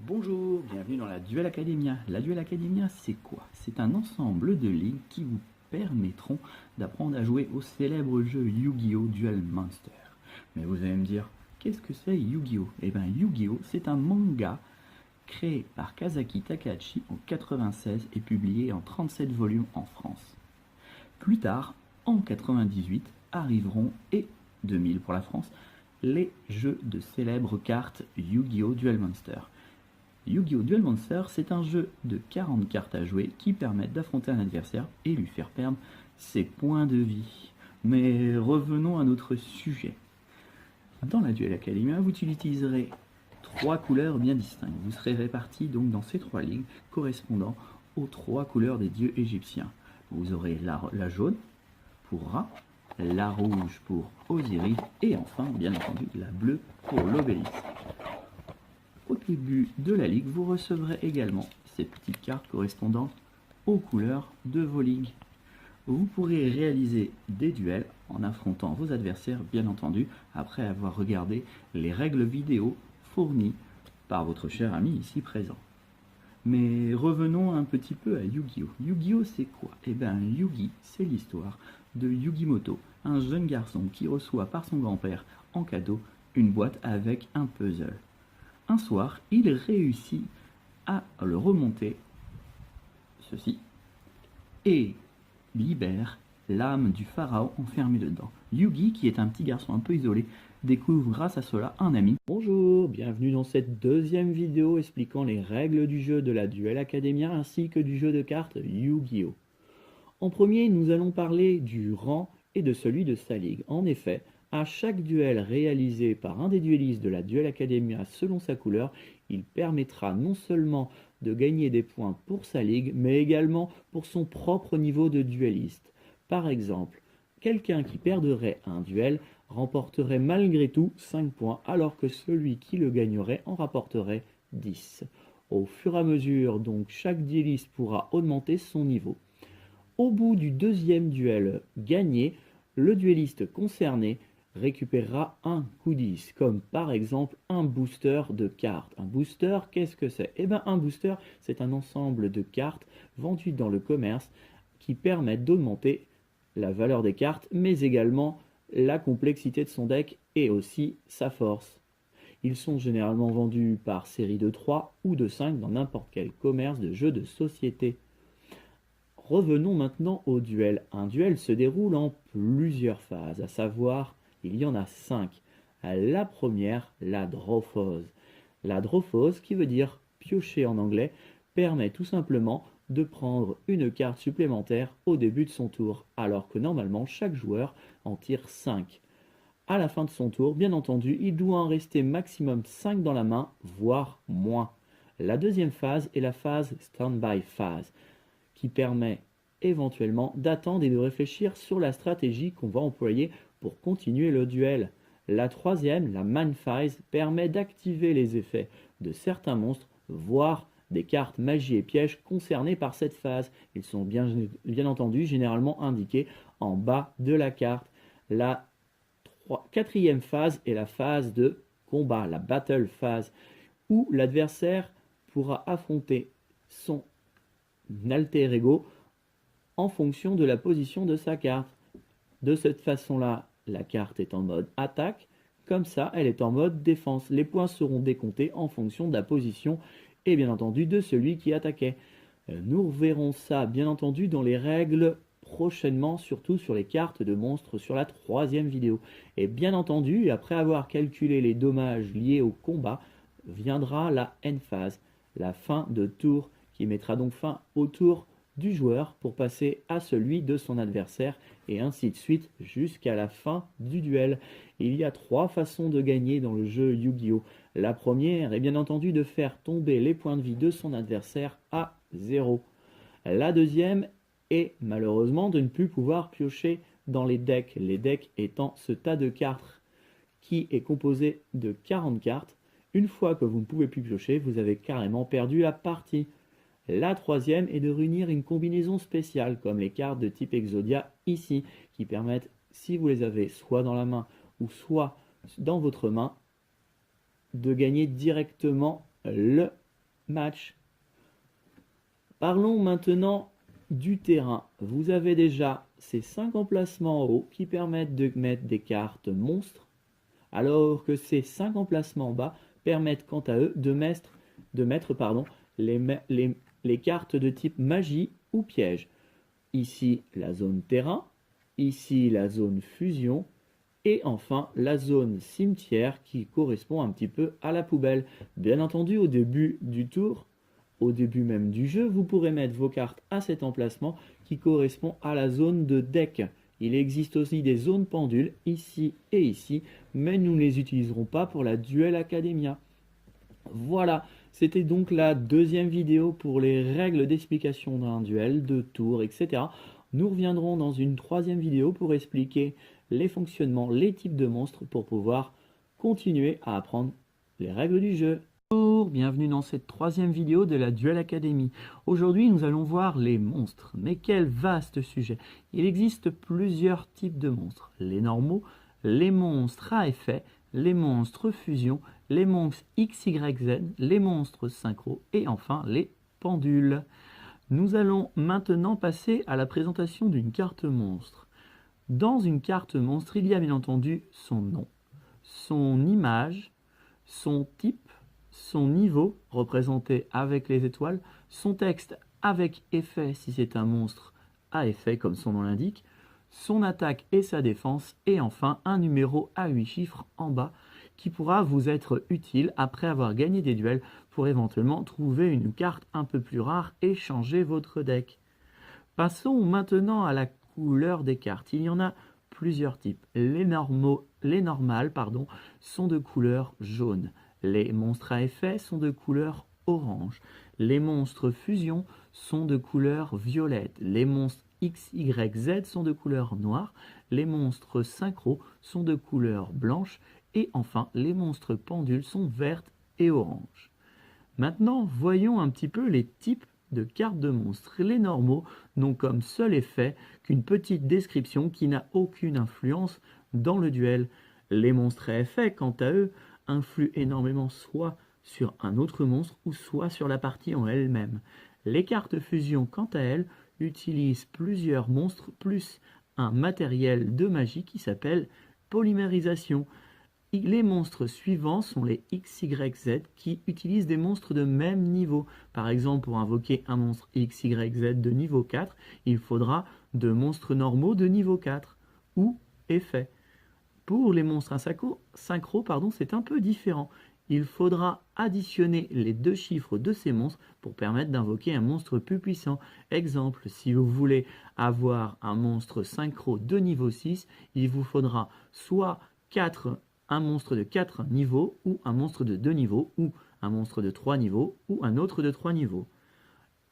Bonjour, bienvenue dans la Duel Academia. La Duel Academia, c'est quoi? C'est un ensemble de ligues qui vous permettront d'apprendre à jouer au célèbre jeu Yu-Gi-Oh! Duel Monster. Mais vous allez me dire, qu'est-ce que c'est Yu-Gi-Oh? Eh bien, Yu-Gi-Oh! C'est un manga créé par Kazaki Takahashi en 96 et publié en 37 volumes en France. Plus tard, en 98, arriveront, et 2000 pour la France, les jeux de célèbres cartes Yu-Gi-Oh! Duel Monster. Yu-Gi-Oh! Duel Monster, c'est un jeu de 40 cartes à jouer qui permettent d'affronter un adversaire et lui faire perdre ses points de vie. Mais revenons à notre sujet. Dans la Duel Academia, vous utiliserez 3 couleurs bien distinctes. Vous serez répartis donc dans ces 3 ligues correspondant aux 3 couleurs des dieux égyptiens. Vous aurez la jaune pour Ra, la rouge pour Osiris et enfin, bien entendu, la bleue pour l'Obélisque. Au début de la ligue, vous recevrez également ces petites cartes correspondant aux couleurs de vos ligues. Vous pourrez réaliser des duels en affrontant vos adversaires, bien entendu, après avoir regardé les règles vidéo fournies par votre cher ami ici présent. Mais revenons un petit peu à Yu-Gi-Oh! Yu-Gi-Oh! C'est quoi? Eh bien, Yugi, c'est l'histoire de Yugimoto, un jeune garçon qui reçoit par son grand-père en cadeau une boîte avec un puzzle. Un soir, il réussit à le remonter, ceci, et libère l'âme du pharaon enfermé dedans. Yugi, qui est un petit garçon un peu isolé, découvre grâce à cela un ami. Bonjour, bienvenue dans cette deuxième vidéo expliquant les règles du jeu de la Duel Academia ainsi que du jeu de cartes Yu-Gi-Oh! En premier, nous allons parler du rang et de celui de sa ligue. En effet, à chaque duel réalisé par un des duellistes de la Duel Academia selon sa couleur, il permettra non seulement de gagner des points pour sa ligue, mais également pour son propre niveau de duelliste. Par exemple, quelqu'un qui perdrait un duel remporterait malgré tout 5 points, alors que celui qui le gagnerait en rapporterait 10. Au fur et à mesure, donc, chaque duelliste pourra augmenter son niveau. Au bout du deuxième duel gagné, le duelliste concerné récupérera un goodies, comme par exemple un booster de cartes. Un booster, qu'est-ce que c'est? Eh bien, un booster, c'est un ensemble de cartes vendues dans le commerce qui permettent d'augmenter la valeur des cartes, mais également la complexité de son deck et aussi sa force. Ils sont généralement vendus par série de 3 ou de 5 dans n'importe quel commerce de jeux de société. Revenons maintenant au duel. Un duel se déroule en plusieurs phases, à savoir, il y en a 5. La première, la drophose. La drophose, qui veut dire piocher en anglais, permet tout simplement de prendre une carte supplémentaire au début de son tour, alors que normalement chaque joueur en tire 5. À la fin de son tour, bien entendu, il doit en rester maximum 5 dans la main, voire moins. La deuxième phase est la phase stand-by phase, qui permet éventuellement d'attendre et de réfléchir sur la stratégie qu'on va employer pour continuer le duel. La troisième, la man phase, permet d'activer les effets de certains monstres, voire des cartes magie et pièges concernées par cette phase. Ils sont bien entendu généralement indiqués en bas de la carte. La quatrième phase est la phase de combat, la battle phase, où l'adversaire pourra affronter son alter ego en fonction de la position de sa carte. De cette façon-là, la carte est en mode attaque, comme ça elle est en mode défense. Les points seront décomptés en fonction de la position et bien entendu de celui qui attaquait. Nous verrons ça bien entendu dans les règles prochainement, surtout sur les cartes de monstres sur la troisième vidéo. Et bien entendu, après avoir calculé les dommages liés au combat, viendra la end phase, la fin de tour, qui mettra donc fin au tour du joueur pour passer à celui de son adversaire et ainsi de suite jusqu'à la fin du duel. Il y a 3 façons de gagner dans le jeu Yu-Gi-Oh! La première est bien entendu de faire tomber les points de vie de son adversaire à 0. La deuxième est malheureusement de ne plus pouvoir piocher dans les decks étant ce tas de cartes qui est composé de 40 cartes. Une fois que vous ne pouvez plus piocher, vous avez carrément perdu la partie. La troisième est de réunir une combinaison spéciale, comme les cartes de type Exodia ici, qui permettent, si vous les avez soit dans la main ou soit dans votre main, de gagner directement le match. Parlons maintenant du terrain. Vous avez déjà ces 5 emplacements en haut qui permettent de mettre des cartes monstres, alors que ces 5 emplacements en bas permettent quant à eux de mettre les cartes de type magie ou piège. Ici la zone terrain, ici la zone fusion, et enfin la zone cimetière qui correspond un petit peu à la poubelle. Bien entendu, au début du tour, au début même du jeu, vous pourrez mettre vos cartes à cet emplacement qui correspond à la zone de deck. Il existe aussi des zones pendules ici et ici, mais nous ne les utiliserons pas pour la Duel Academia. Voilà, c'était donc la deuxième vidéo pour les règles d'explication d'un duel, de tours, etc. Nous reviendrons dans une troisième vidéo pour expliquer les fonctionnements, les types de monstres pour pouvoir continuer à apprendre les règles du jeu. Bonjour, bienvenue dans cette troisième vidéo de la Duel Academy. Aujourd'hui, nous allons voir les monstres. Mais quel vaste sujet! Il existe plusieurs types de monstres. Les normaux, les monstres à effet, les monstres fusion, les monstres XYZ, les monstres synchro et enfin les pendules. Nous allons maintenant passer à la présentation d'une carte monstre. Dans une carte monstre, il y a bien entendu son nom, son image, son type, son niveau représenté avec les étoiles, son texte avec effet si c'est un monstre à effet comme son nom l'indique, son attaque et sa défense, et enfin un numéro à 8 chiffres en bas qui pourra vous être utile après avoir gagné des duels pour éventuellement trouver une carte un peu plus rare et changer votre deck. Passons maintenant à la couleur des cartes. Il y en a plusieurs types. Les normales sont de couleur jaune. Les monstres à effet sont de couleur orange. Les monstres fusion sont de couleur violette. Les monstres XYZ sont de couleur noire. Les monstres synchro sont de couleur blanche. Et enfin, les monstres pendules sont vertes et oranges. Maintenant, voyons un petit peu les types de cartes de monstres. Les normaux n'ont comme seul effet qu'une petite description qui n'a aucune influence dans le duel. Les monstres à effet, quant à eux, influent énormément soit sur un autre monstre ou soit sur la partie en elle-même. Les cartes fusion, quant à elles, utilisent plusieurs monstres plus un matériel de magie qui s'appelle polymérisation. Les monstres suivants sont les XYZ qui utilisent des monstres de même niveau. Par exemple, pour invoquer un monstre XYZ de niveau 4, il faudra deux monstres normaux de niveau 4 ou effet. Pour les monstres synchro, c'est un peu différent. Il faudra additionner les deux chiffres de ces monstres pour permettre d'invoquer un monstre plus puissant. Exemple, si vous voulez avoir un monstre synchro de niveau 6, il vous faudra soit un monstre de 4 niveaux, ou un monstre de 2 niveaux, ou un monstre de 3 niveaux, ou un autre de 3 niveaux.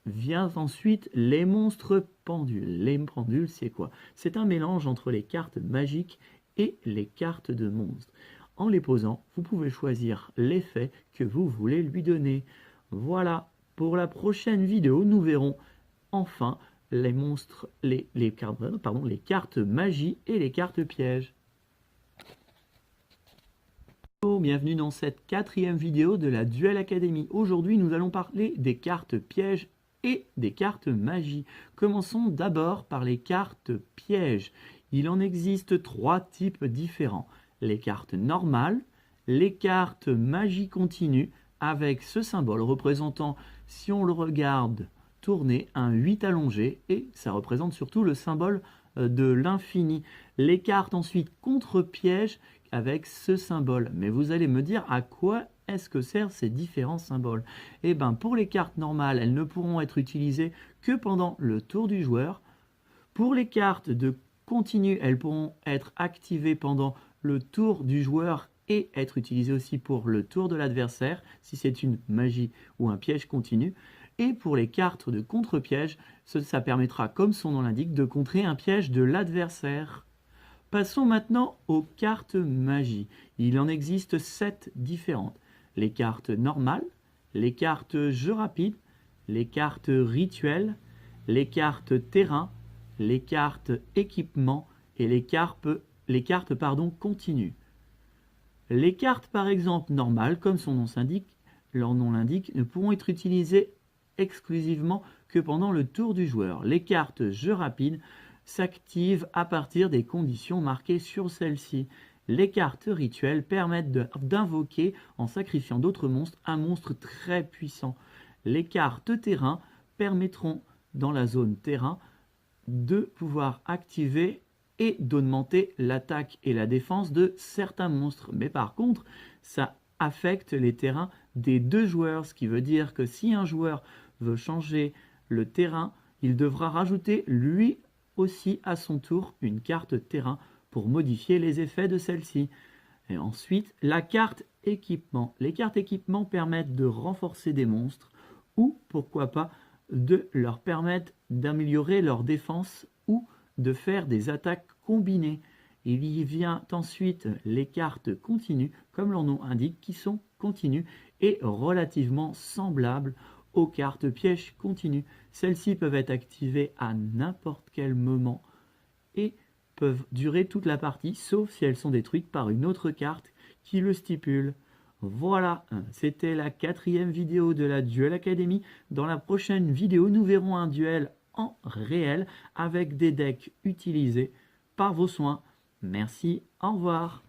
Vient ensuite les monstres pendules. Les pendules, c'est quoi? C'est un mélange entre les cartes magiques et les cartes de monstres. En les posant, vous pouvez choisir l'effet que vous voulez lui donner. Voilà, pour la prochaine vidéo, nous verrons enfin les cartes magie et les cartes pièges. Bienvenue dans cette quatrième vidéo de la Duel Academy. Aujourd'hui, nous allons parler des cartes pièges et des cartes magie. Commençons d'abord par les cartes pièges. Il en existe 3 types différents. Les cartes normales, les cartes magie continue avec ce symbole représentant, si on le regarde tourner, un 8 allongé, et ça représente surtout le symbole de l'infini. Les cartes ensuite contre piège avec ce symbole. Mais vous allez me dire à quoi est-ce que servent ces différents symboles? Eh bien, pour les cartes normales, elles ne pourront être utilisées que pendant le tour du joueur. Pour les cartes de continu, elles pourront être activées pendant le tour du joueur et être utilisées aussi pour le tour de l'adversaire, si c'est une magie ou un piège continu. Et pour les cartes de contre-piège, ça permettra, comme son nom l'indique, de contrer un piège de l'adversaire. Passons maintenant aux cartes magie. Il en existe 7 différentes. Les cartes normales, les cartes jeu rapide, les cartes rituels, les cartes terrain, les cartes équipement et les cartes continues. Les cartes par exemple normales, comme son nom s'indique, leur nom l'indique, ne pourront être utilisées exclusivement que pendant le tour du joueur. Les cartes jeu rapide s'activent à partir des conditions marquées sur celle-ci. Les cartes rituelles permettent d'invoquer, en sacrifiant d'autres monstres, un monstre très puissant. Les cartes terrain permettront, dans la zone terrain, de pouvoir activer et d'augmenter l'attaque et la défense de certains monstres. Mais par contre, ça affecte les terrains des deux joueurs, ce qui veut dire que si un joueur veut changer le terrain, il devra rajouter lui aussi à son tour une carte terrain pour modifier les effets de celle-ci. Et ensuite, la carte équipement. Les cartes équipement permettent de renforcer des monstres ou, pourquoi pas, de leur permettre d'améliorer leur défense ou de faire des attaques combinées. Il y vient ensuite les cartes continues, comme leur nom indique, qui sont continues et relativement semblables aux cartes pièges continues. Celles-ci peuvent être activées à n'importe quel moment et peuvent durer toute la partie, sauf si elles sont détruites par une autre carte qui le stipule. Voilà, c'était la 4e vidéo de la Duel Academy. Dans la prochaine vidéo, nous verrons un duel en réel avec des decks utilisés par vos soins. Merci, au revoir.